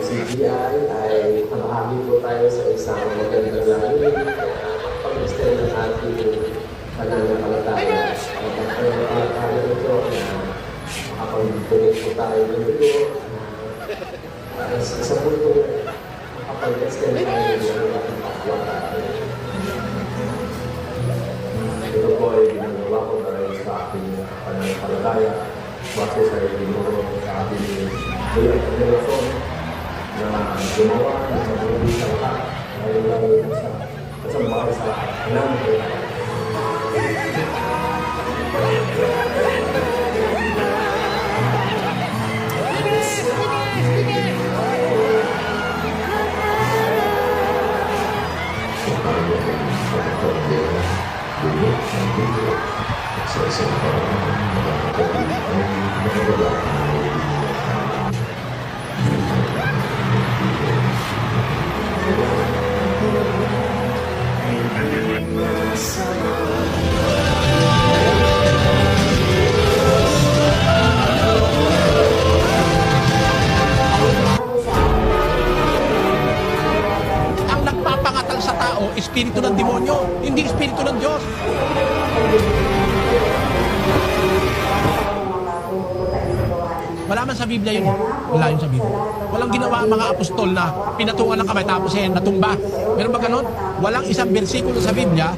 CGI ay hamahagi po tayo sa isang magandang layunin pag-extend ng ating pananampalataya. At ang pananampalataya nito na makapag-donate po tayo ng dugo na sa punto makapag-extend tayo ng ating pagkakataon. Ito po ay ginagawa ko dahil sa aking pananampalataya base sa Ginoo sa ating relasyon na gumawa ng sabuti sa lahat ay lalo sa kasambahay sa alam ko. Ang nagpapangatal sa tao, espiritu ng demonyo, hindi espiritu ng Diyos. Wala man sa Biblia yun. Wala yun sa Biblia. Walang ginawa ang mga apostol na pinatungan ng kamay tapos natumba. Meron ba ganun? Walang isang bersikulo sa Biblia